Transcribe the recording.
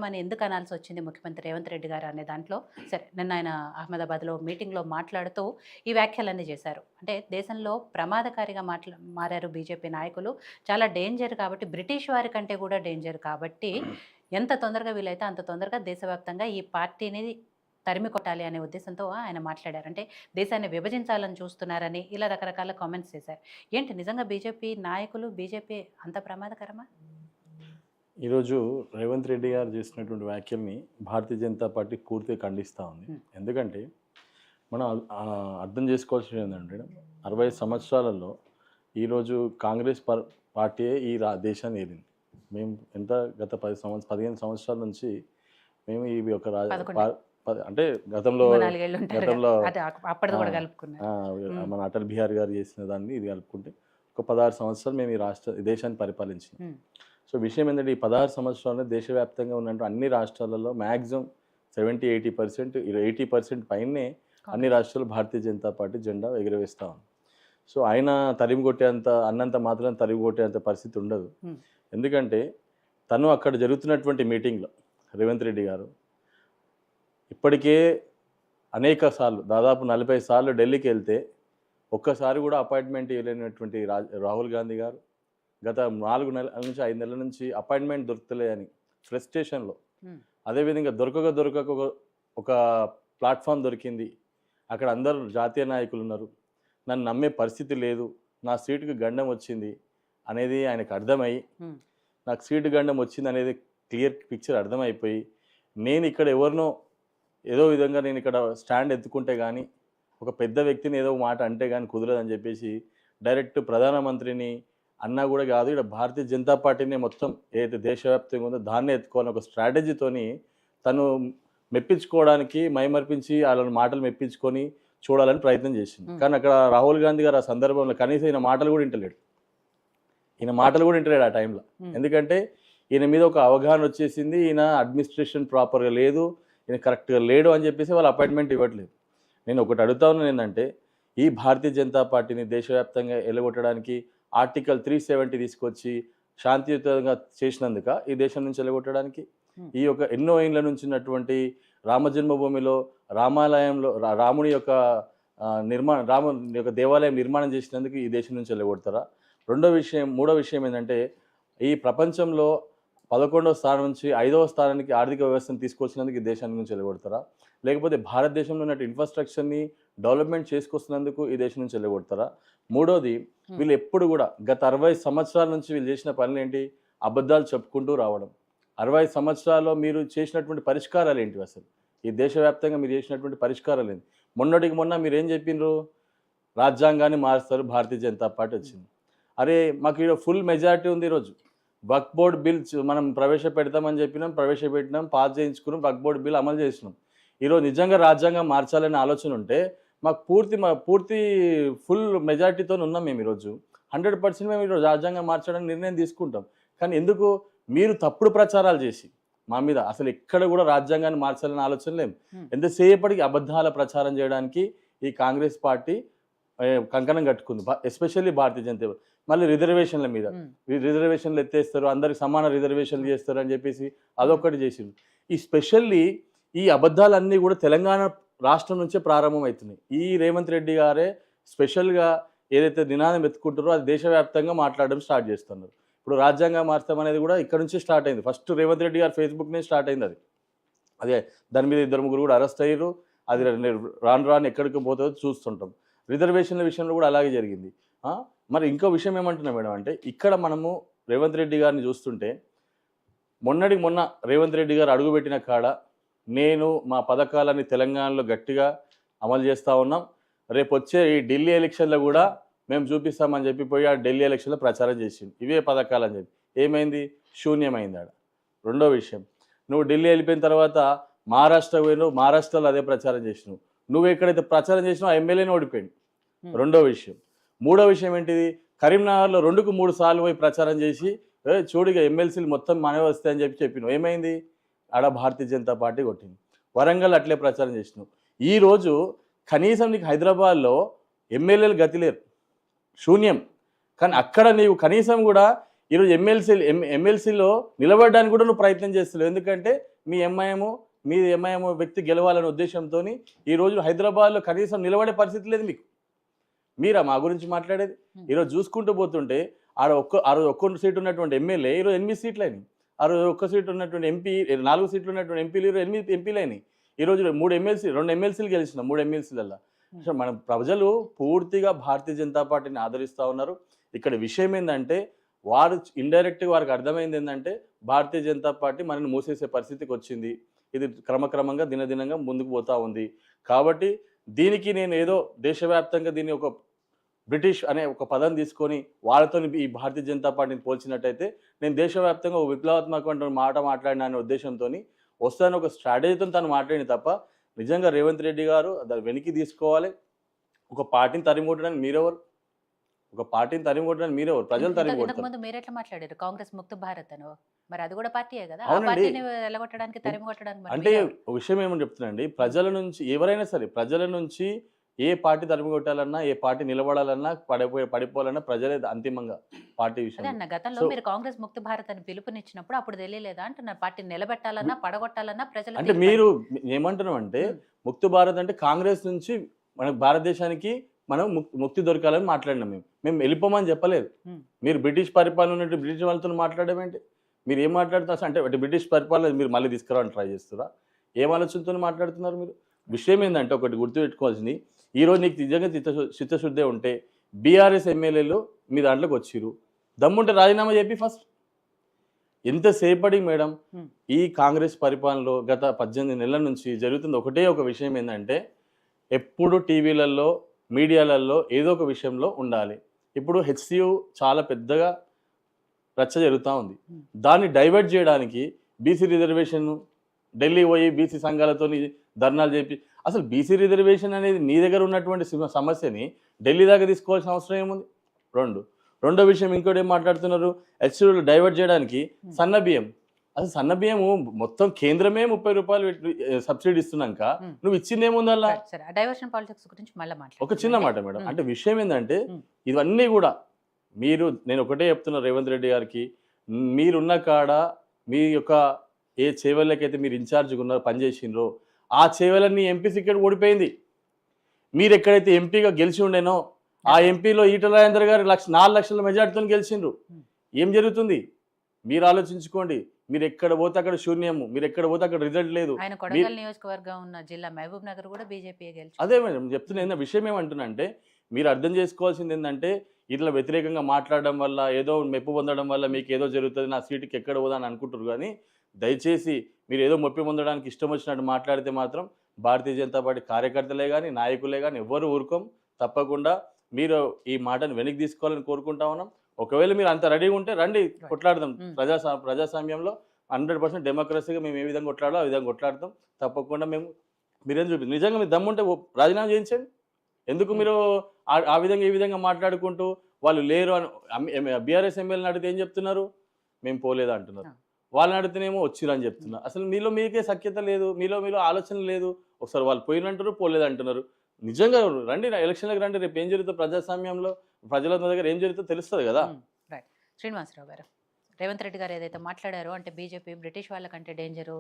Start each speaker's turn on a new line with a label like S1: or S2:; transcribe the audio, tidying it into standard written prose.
S1: ప్రమాదకరమని ఎందుకు అనాల్సి వచ్చింది ముఖ్యమంత్రి రేవంత్ రెడ్డి గారు అనే దాంట్లో సరే నిన్న ఆయన అహ్మదాబాద్లో మీటింగ్లో మాట్లాడుతూ ఈ వ్యాఖ్యలన్నీ చేశారు. అంటే దేశంలో ప్రమాదకారిగా మారారు బీజేపీ నాయకులు. చాలా డేంజర్ కాబట్టి బ్రిటిష్ వారి కంటే కూడా డేంజర్ కాబట్టి ఎంత తొందరగా వీలైతే అంత తొందరగా దేశవ్యాప్తంగా ఈ పార్టీని తరిమి కొట్టాలి అనే ఉద్దేశంతో ఆయన మాట్లాడారు. అంటే దేశాన్ని విభజించాలని చూస్తున్నారని ఇలా రకరకాల కామెంట్స్ చేశారు. ఏంటి నిజంగా బీజేపీ నాయకులు బీజేపీ అంత ప్రమాదకరమా?
S2: ఈరోజు రేవంత్ రెడ్డి గారు చేసినటువంటి వ్యాఖ్యల్ని భారతీయ జనతా పార్టీ పూర్తిగా ఖండిస్తూ ఉంది. ఎందుకంటే మనం అర్థం చేసుకోవాల్సింది ఏంటంటే 60 సంవత్సరాలలో ఈరోజు కాంగ్రెస్ పార్టీయే ఈ దేశాన్ని ఏలింది. మేము ఎంత గత 15 సంవత్సరాల నుంచి మేము ఇవి ఒక అంటే గతంలో మన అటల్ బిహారీ గారు చేసిన దాన్ని ఇది కలుపుకుంటే ఒక 16 సంవత్సరాలు మేము ఈ దేశాన్ని పరిపాలించాం. సో విషయం ఏంటంటే ఈ 16 సంవత్సరాల్లో దేశవ్యాప్తంగా ఉన్నట్టు అన్ని రాష్ట్రాలలో మ్యాక్సిమం 70-80% 80% పైనే అన్ని రాష్ట్రాలు భారతీయ జనతా పార్టీ జెండా ఎగురవేస్తూ ఉంది. సో ఆయన తరిమి కొట్టేంత అన్నంత మాత్రం తరిమి కొట్టేంత పరిస్థితి ఉండదు. ఎందుకంటే తను అక్కడ జరుగుతున్నటువంటి మీటింగ్లో రేవంత్ రెడ్డి గారు ఇప్పటికే అనేక సార్లు దాదాపు 40 సార్లు ఢిల్లీకి వెళ్తే ఒక్కసారి కూడా అపాయింట్మెంట్ ఇవ్వలేనటువంటి రాహుల్ గాంధీ గారు గత 4 నెలల నుంచి 5 నెలల నుంచి అపాయింట్మెంట్ దొరుకుతలే అని ఫ్రస్ట్రేషన్లో, అదేవిధంగా దొరకక ఒక ప్లాట్ఫామ్ దొరికింది, అక్కడ అందరూ జాతీయ నాయకులు ఉన్నారు, నన్ను నమ్మే పరిస్థితి లేదు, నా సీటుకి గండం వచ్చింది అనేది ఆయనకు అర్థమై, నాకు సీటు గండం వచ్చింది అనేది క్లియర్ పిక్చర్ అర్థమైపోయి, నేను ఇక్కడ ఎవరినో ఏదో విధంగా నేను ఇక్కడ స్టాండ్ ఎత్తుకుంటే కానీ ఒక పెద్ద వ్యక్తిని ఏదో మాట అంటే కానీ కుదరదని చెప్పేసి డైరెక్ట్ ప్రధానమంత్రిని అన్నా కూడా కాదు, ఇక్కడ భారతీయ జనతా పార్టీని మొత్తం ఏదైతే దేశవ్యాప్తంగా ఉందో దాన్ని ఎత్తుకోవాలని ఒక స్ట్రాటజీతోని తను మెప్పించుకోవడానికి మైమర్పించి వాళ్ళ మాటలు మెప్పించుకొని చూడాలని ప్రయత్నం చేసింది. కానీ అక్కడ రాహుల్ గాంధీ గారు ఆ సందర్భంలో కనీసం ఈయన మాటలు కూడా వింటలేడు ఆ టైంలో. ఎందుకంటే ఈయన మీద ఒక అవగాహన వచ్చేసింది, ఈయన అడ్మినిస్ట్రేషన్ ప్రాపర్గా లేదు, ఈయన కరెక్ట్గా లేడు అని చెప్పేసి వాళ్ళు అపాయింట్మెంట్ ఇవ్వట్లేదు. నేను ఒకటి అడుగుతా ఉన్నాను ఏంటంటే ఈ భారతీయ జనతా పార్టీని దేశవ్యాప్తంగా ఎలగొట్టడానికి ఆర్టికల్ 370 తీసుకొచ్చి శాంతియుతంగా చేసినందుక ఈ దేశం నుంచి ఎలగొట్టడానికి, ఈ యొక్క ఎన్నో ఏళ్ళ నుంచి ఉన్నటువంటి రామజన్మభూమిలో రామాలయంలో రాముడి యొక్క రాముడి యొక్క దేవాలయం నిర్మాణం చేసినందుకు ఈ దేశం నుంచి ఎలగొడతారా? మూడో విషయం ఏంటంటే ఈ ప్రపంచంలో 11వ స్థానం నుంచి 5వ స్థానానికి ఆర్థిక వ్యవస్థను తీసుకొచ్చినందుకు ఈ దేశాన్ని నుంచి వెళ్ళగొడతారా? లేకపోతే భారతదేశంలో ఉన్న ఇన్ఫ్రాస్ట్రక్చర్ని డెవలప్మెంట్ చేసుకొస్తున్నందుకు ఈ దేశం నుంచి వెళ్ళగొడతారా? మూడోది, వీళ్ళు ఎప్పుడు కూడా గత 60 సంవత్సరాల నుంచి వీళ్ళు చేసిన పనులు ఏంటి? అబద్ధాలు చెప్పుకుంటూ రావడం. 60 సంవత్సరాల్లో మీరు చేసినటువంటి పరిష్కారాలు ఏంటి? అసలు ఈ దేశవ్యాప్తంగా మీరు చేసినటువంటి పరిష్కారాలు ఏంటి? మొన్నటికి మొన్న మీరు ఏం చెప్పినారు? రాజ్యాంగాన్ని మారుస్తారు, భారతీయ జనతా పార్టీ వచ్చింది. అరే మాకు ఇక్కడ ఫుల్ మెజారిటీ ఉంది, ఈరోజు వక్ఫ్ బోర్డ్ బిల్ మనం ప్రవేశపెడతామని చెప్పినాం, ప్రవేశపెట్టినాం, పాస్ చేయించుకున్నాం, వక్ఫ్ బోర్డ్ బిల్ అమలు చేసినాం. ఈరోజు నిజంగా రాజ్యాంగం మార్చాలనే ఆలోచన ఉంటే మాకు పూర్తి ఫుల్ మెజారిటీతో ఉన్నాం. మేము ఈరోజు 100% మేము ఈరోజు రాజ్యాంగం మార్చడానికి నిర్ణయం తీసుకుంటాం. కానీ ఎందుకు మీరు తప్పుడు ప్రచారాలు చేసి మా మీద అసలు ఎక్కడ కూడా రాజ్యాంగాన్ని మార్చాలనే ఆలోచన లేం. ఎంతసేపటికి అబద్ధాల ప్రచారం చేయడానికి ఈ కాంగ్రెస్ పార్టీ కంకణం కట్టుకుంది, ఎస్పెషల్లీ భారతీయ జనతా. మళ్ళీ రిజర్వేషన్ల మీద రిజర్వేషన్లు ఎత్తేస్తారు, అందరికి సమాన రిజర్వేషన్లు చేస్తారు అని చెప్పేసి అదొక్కటి చేసింది. ఈ స్పెషల్లీ ఈ అబద్ధాలన్నీ కూడా తెలంగాణ రాష్ట్రం నుంచే ప్రారంభమవుతున్నాయి. ఈ రేవంత్ రెడ్డి గారే స్పెషల్గా ఏదైతే నినాదం ఎత్తుకుంటారో అది దేశవ్యాప్తంగా మాట్లాడడం స్టార్ట్ చేస్తున్నారు. ఇప్పుడు రాజ్యాంగం మార్చడం అనేది కూడా ఇక్కడ నుంచి స్టార్ట్ అయింది. ఫస్ట్ రేవంత్ రెడ్డి గారు ఫేస్బుక్నే స్టార్ట్ అయింది. అదే దాని మీద 2-3 కూడా అరెస్ట్ అయ్యారు. అది రాను ఎక్కడికి పోతుందో చూస్తుంటాం. రిజర్వేషన్ల విషయంలో కూడా అలాగే జరిగింది. మరి ఇంకో విషయం ఏమంటున్నా మేడం అంటే ఇక్కడ మనము రేవంత్ రెడ్డి గారిని చూస్తుంటే మొన్న రేవంత్ రెడ్డి గారు అడుగుపెట్టిన కాడ నేను మా పథకాలని తెలంగాణలో గట్టిగా అమలు చేస్తూ ఉన్నాం, రేపు వచ్చే ఈ ఢిల్లీ ఎలక్షన్లో కూడా మేము చూపిస్తామని చెప్పిపోయి ఆ ఢిల్లీ ఎలక్షన్లో ప్రచారం చేసింది ఇవే పథకాలని చెప్పి. ఏమైంది? శూన్యమైంది ఆడ. రెండో విషయం, నువ్వు ఢిల్లీ వెళ్ళిపోయిన తర్వాత మహారాష్ట్ర పోయినావు, మహారాష్ట్రలో అదే ప్రచారం చేసినావు. నువ్వు ఎక్కడైతే ప్రచారం చేసినావు ఆ ఎమ్మెల్యేని ఓడిపోయింది. రెండో విషయం. మూడో విషయం ఏంటిది? కరీంనగర్లో 2కు 3 సార్లు పోయి ప్రచారం చేసి చూడిగా ఎమ్మెల్సీలు మొత్తం మనమే వస్తాయని చెప్పినావు. ఏమైంది? ఆడ భారతీయ జనతా పార్టీ కొట్టింది. వరంగల్ అట్లే ప్రచారం చేసినావు. ఈరోజు కనీసం నీకు హైదరాబాద్లో ఎమ్మెల్యేలు గతి లేరు, శూన్యం. కానీ అక్కడ నీవు కనీసం కూడా ఈరోజు ఎమ్మెల్సీలో నిలబడడానికి కూడా నువ్వు ప్రయత్నం చేస్తలేవు. ఎందుకంటే మీ ఎంఐఎం వ్యక్తి గెలవాలనే ఉద్దేశంతో ఈరోజు హైదరాబాద్లో కనీసం నిలబడే పరిస్థితి లేదు మీకు. మీరా మా గురించి మాట్లాడేది? ఈరోజు చూసుకుంటూ పోతుంటే ఆ రోజు ఒక్క సీటు ఉన్నటువంటి ఎమ్మెల్యే ఈరోజు 8 సీట్లు అయినాయి. ఆ రోజు ఒక్క సీటు ఉన్నటువంటి ఎంపీ 4 సీట్లు ఉన్నటువంటి ఎంపీలు ఈరోజు 8 ఎంపీలు అయినాయి. ఈరోజు 2 ఎమ్మెల్సీలు గెలిచిన 3 ఎమ్మెల్సీలలో. సో మన ప్రజలు పూర్తిగా భారతీయ జనతా పార్టీని ఆదరిస్తూ ఉన్నారు. ఇక్కడ విషయం ఏంటంటే వారు ఇండైరెక్ట్గా వారికి అర్థమైంది ఏంటంటే భారతీయ జనతా పార్టీ మనల్ని మూసేసే పరిస్థితికి వచ్చింది. ఇది క్రమక్రమంగా దినదినంగా ముందుకు పోతూ ఉంది. కాబట్టి దీనికి నేను ఏదో దేశవ్యాప్తంగా దీన్ని ఒక బ్రిటిష్ అనే ఒక పదం తీసుకొని వాళ్ళతో ఈ భారతీయ జనతా పార్టీని పోల్చినట్టయితే నేను దేశవ్యాప్తంగా ఒక విప్లవాత్మకమైన మాట మాట్లాడిన అనే ఉద్దేశంతో వస్తాను ఒక స్ట్రాటజీతో తను మాట్లాడింది తప్ప నిజంగా రేవంత్ రెడ్డి గారు దాన్ని వెనక్కి తీసుకోవాలి. ఒక పార్టీని తరిమికొట్టడానికి మీరెవరు? ప్రజలు తరిమికొడతారు.
S1: ముందు మీరు ఎట్లా మాట్లాడారు కాంగ్రెస్ ముక్త భారత్ అని, మరి అది కూడా పార్టీయే కదా,
S2: అవునండి.
S1: పార్టీని ఎలగొట్టడానికి తరిమికొట్టడానికి
S2: అంటే ఒక విషయం ఏమని చెప్తున్నాండి, ప్రజల నుంచి ఎవరైనా సరే ప్రజల నుంచి ఏ పార్టీ తరిమికొట్టాలన్నా ఏ పార్టీ నిలబడాలన్నా పడిపోవాలన్నా ప్రజలే అంతిమంగా పార్టీ
S1: అదే
S2: విషయం.
S1: అన్న గతంలో మీరు కాంగ్రెస్ ముక్త భారత్ అని పిలుపునిచ్చినప్పుడు అప్పుడు తెలియలేదా అంటున్నా, పార్టీని నిలబెట్టాలన్నా పడగొట్టాలన్నా ప్రజలు
S2: అంటే మీరు ఏమంటున్నాం అంటే ముక్తి భారత్ అంటే కాంగ్రెస్ నుంచి మన భారతదేశానికి మనం ముక్తి దొరకాలని మాట్లాడినాం. మేము వెళ్ళిపోమని చెప్పలేదు. మీరు బ్రిటిష్ పరిపాలన ఉన్నట్టు బ్రిటిష్ వాళ్ళతో మాట్లాడడం ఏంటి? మీరు ఏం మాట్లాడుతున్నారు అంటే బ్రిటిష్ పరిపాలన మీరు మళ్ళీ తీసుకురావాలని ట్రై చేస్తారా? ఏం ఆలోచనతో మాట్లాడుతున్నారు మీరు? విషయం ఏంటంటే ఒకటి గుర్తుపెట్టుకోవాల్సింది, ఈరోజు నీకు నిజంగా చిత్తశుద్ధే ఉంటే బీఆర్ఎస్ ఎమ్మెల్యేలు మీ దాంట్లోకి వచ్చిర్రు, దమ్ముంటే రాజీనామా చెప్పి ఫస్ట్. ఎంతసేపటి మేడం ఈ కాంగ్రెస్ పరిపాలనలో గత 18 నెలల నుంచి జరుగుతుంది ఒకటే ఒక విషయం ఏంటంటే ఎప్పుడు టీవీలలో మీడియాలలో ఏదో ఒక విషయంలో ఉండాలి. ఇప్పుడు హెచ్సియు చాలా పెద్దగా రచ్చ జరుగుతూ ఉంది. దాన్ని డైవర్ట్ చేయడానికి బీసీ రిజర్వేషన్ ఢిల్లీ పోయి బీసీ సంఘాలతో ధర్నాలు చేపి అసలు బీసీ రిజర్వేషన్ అనేది నీ దగ్గర ఉన్నటువంటి సమస్యని ఢిల్లీ దాకా తీసుకోవాల్సిన అవసరం ఏముంది? రెండో విషయం ఇంకోటి ఏం మాట్లాడుతున్నారు, హెచ్సియులు డైవర్ట్ చేయడానికి సన్న బియ్యం. అసలు సన్న బియ్యము మొత్తం కేంద్రమే 30 రూపాయలు సబ్సిడీ ఇస్తున్నాక నువ్వు ఇచ్చింది ఏముందల్లా?
S1: డైవర్షన్ పాలిటిక్స్ గురించి మళ్ళీ
S2: ఒక చిన్న మాట మేడం, అంటే విషయం ఏంటంటే ఇవన్నీ కూడా నేను ఒకటే చెప్తున్నా రేవంత్ రెడ్డి గారికి, మీరున్న కాడ మీ యొక్క ఏ చేవలకైతే మీరు ఇన్ఛార్జ్గా ఉన్నారో పనిచేసిండ్రో ఆ చేవలన్నీ ఎంపీ సీట్ ఓడిపోయింది. మీరు ఎక్కడైతే ఎంపీగా గెలిచి ఉండేనో ఆ ఎంపీలో ఈటల రాజేందర్ గారు 4 లక్షల మెజార్టీతో గెలిచిండ్రు. ఏం జరుగుతుంది మీరు ఆలోచించుకోండి. మీరు ఎక్కడ పోతే అక్కడ శూన్యము, మీరు ఎక్కడ పోతే అక్కడ రిజల్ట్ లేదు.
S1: ఆయన కొడంగల్ నియోజకవర్గం ఉన్న జిల్లా మహబూబ్ నగర్ కూడా బీజేపీ గెలిచింది.
S2: అదే మేడం చెప్తున్నా. విషయం ఏమంటున్నా అంటే మీరు అర్థం చేసుకోవాల్సింది ఏంటంటే ఇట్లా వ్యతిరేకంగా మాట్లాడడం వల్ల ఏదో మెప్పు పొందడం వల్ల మీకు ఏదో జరుగుతుంది, నా సీటుకి ఎక్కడ పోదా అని అనుకుంటారు. కానీ దయచేసి మీరు ఏదో మెప్పు పొందడానికి ఇష్టం వచ్చినట్టు మాట్లాడితే మాత్రం భారతీయ జనతా పార్టీ కార్యకర్తలే కానీ నాయకులే కానీ ఎవ్వరు ఊరుకోం. తప్పకుండా మీరు ఈ మాటను వెనక్కి తీసుకోవాలని కోరుకుంటా ఉన్నాం. ఒకవేళ మీరు అంత రెడీగా ఉంటే రండి, కొట్లాడదాం. ప్రజాస్వామ్యంలో 100% డెమోక్రసీగా మేము ఏ విధంగా కొట్లాడాలో ఆ విధంగా కొట్లాడతాం. తప్పకుండా మీరేం చూపి నిజంగా మీరు దమ్ముంటే రాజీనామా చేయించండి. ఎందుకు మీరు ఆ విధంగా ఈ విధంగా మాట్లాడుకుంటూ వాళ్ళు లేరు అని బీఆర్ఎస్ ఎమ్మెల్యేని అడిగితే ఏం చెప్తున్నారు? మేము పోలేదా అంటున్నారు. వాళ్ళని అడిగితేనేమో వచ్చిరు అని చెప్తున్నారు. అసలు మీకే సఖ్యత లేదు, మీలో ఆలోచన లేదు. ఒకసారి వాళ్ళు పోయినంటారు, పోలేదు అంటున్నారు. నిజంగా రండి, ఎలక్షన్లకు రండి. రేపు ఏం జరుగుతుందో ప్రజాస్వామ్యంలో ప్రజల దగ్గర ఏం జరుగుతుందో తెలుస్తుంది కదా.
S1: శ్రీనివాసరావు గారు, రేవంత్ రెడ్డి గారు ఏదైతే మాట్లాడారో అంటే బీజేపీ బ్రిటిష్ వాళ్ళకంటే డేంజరు,